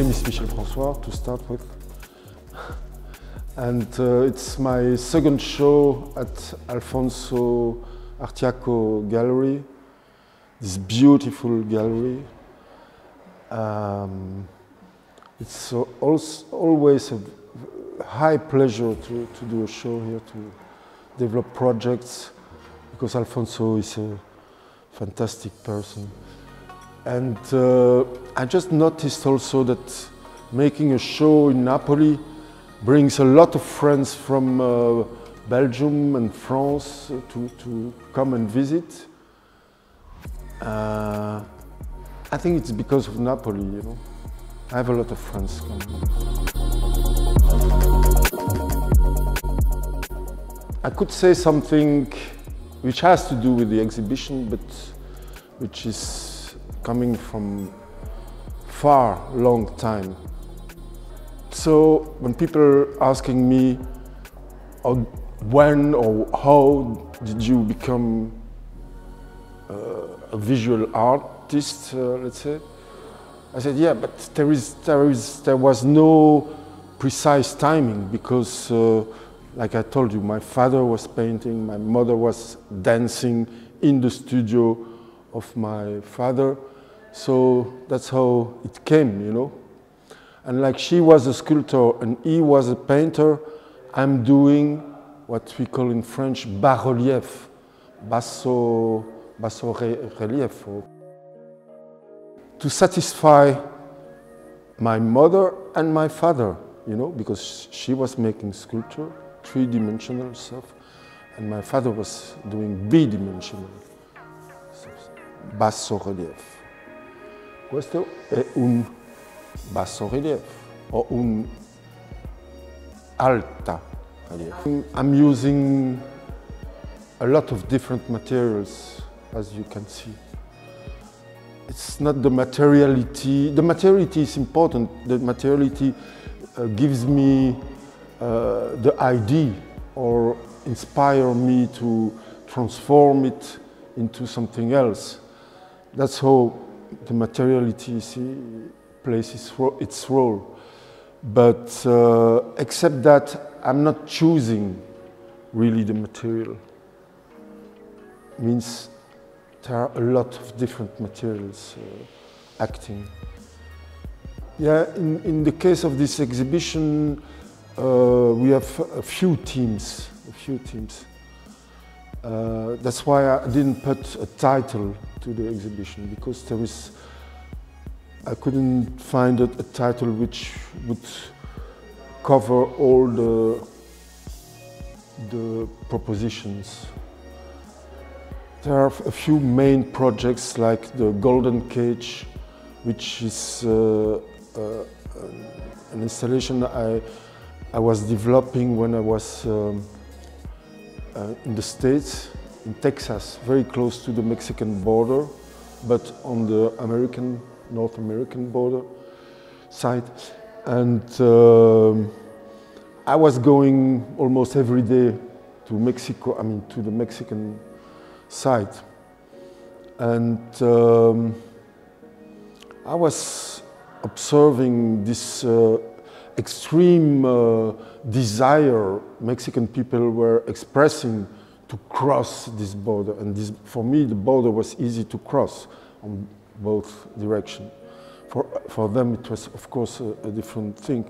name is Michel François, to start with. And it's my second show at Alfonso Artiaco Gallery, this beautiful gallery. It's also always a high pleasure to do a show here, to develop projects, because Alfonso is a fantastic person. And I just noticed also that making a show in Napoli brings a lot of friends from Belgium and France to come and visit. I think it's because of Napoli, you know. I have a lot of friends coming. I could say something which has to do with the exhibition, but which is coming from far, long time. So when people are asking me when or how did you become a visual artist, let's say, I said, yeah, but there was no precise timing, because like I told you, my father was painting, my mother was dancing in the studio of my father. So that's how it came, you know. And like she was a sculptor and he was a painter, I'm doing what we call in French bas-relief, basso-relief. To satisfy my mother and my father, you know, because she was making sculpture, three-dimensional stuff, and my father was doing bidimensional stuff, basso-relief. Questo è un basso-relief or un alta relief. I'm using a lot of different materials, as you can see. It's not the materiality. The materiality is important. The materiality gives me the idea or inspire me to transform it into something else. That's how the materiality plays its role. But except that, I'm not choosing really the material. Means there are a lot of different materials acting. Yeah, in the case of this exhibition, we have a few teams. That's why I didn't put a title to the exhibition, because I couldn't find a title which would cover all the propositions. There are a few main projects like the Golden Cage, which is an installation I was developing when I was in the States, in Texas, very close to the Mexican border, but on the North American border side. And I was going almost every day to Mexico, to the Mexican side. And I was observing this extreme desire Mexican people were expressing to cross this border. And for me, the border was easy to cross on both directions. For them, it was, of course, a different thing.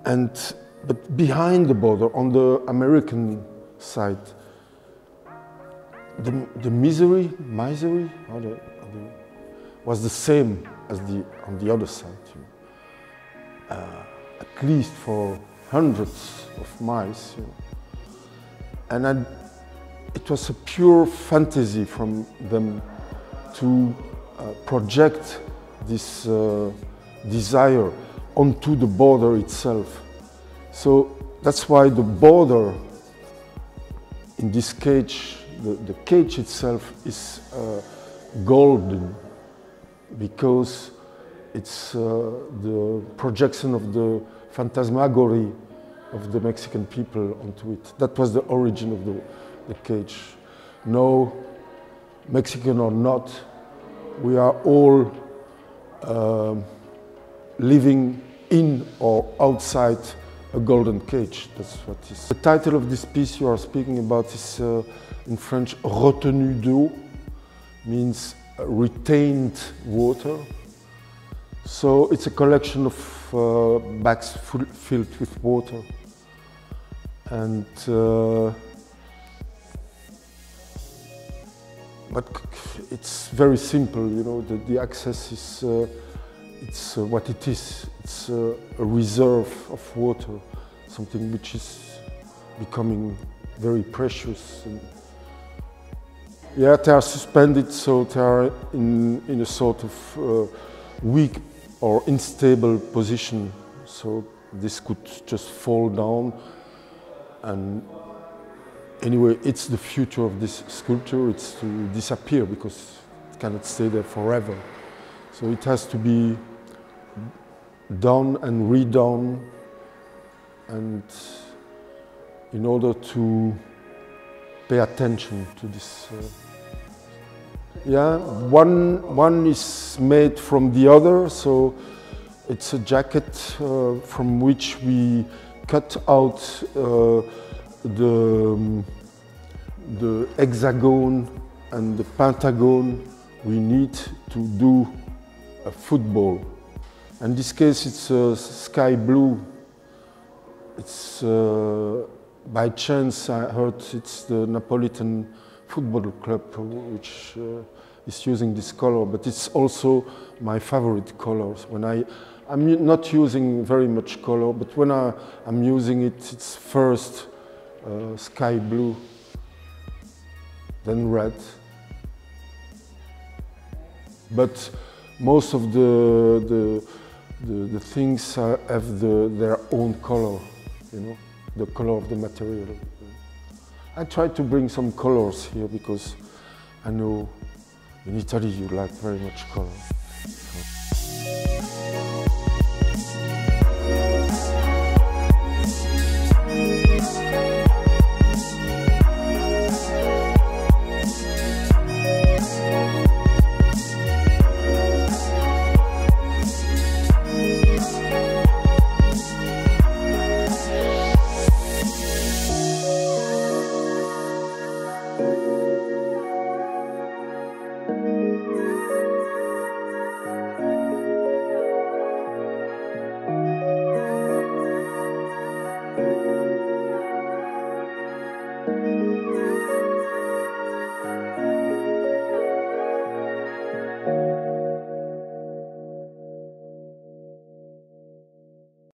But behind the border, on the American side, the misery was the same as on the other side. You know. At least for hundreds of miles. You know. And it was a pure fantasy from them to project this desire onto the border itself. So that's why the border in this cage, the cage itself is golden, because it's the projection of the phantasmagory of the Mexican people onto it. That was the origin of the cage. No, Mexican or not, we are all living in or outside a golden cage. That's what it is. The title of this piece you are speaking about is in French, retenue d'eau, means retained water. So it's a collection of bags filled with water. And but it's very simple, you know. The access is it's what it is. It's a reserve of water, something which is becoming very precious. And yeah, they are suspended, so they are in a sort of weak or unstable position. So this could just fall down. And anyway, it's the future of this sculpture. It's to disappear because it cannot stay there forever. So it has to be done and redone, and in order to pay attention to this. Yeah, one is made from the other, so it's a jacket from which we cut out the hexagon and the pentagon we need to do a football. In this case, it's sky blue. It's by chance I heard it's the Napolitan Football Club which is using this color, but it's also my favorite colors. When I'm not using very much color, but when I'm using it, it's first sky blue, then red. But most of the things have their own color, you know, the color of the material. I try to bring some colors here because I know in Italy you like very much color. So.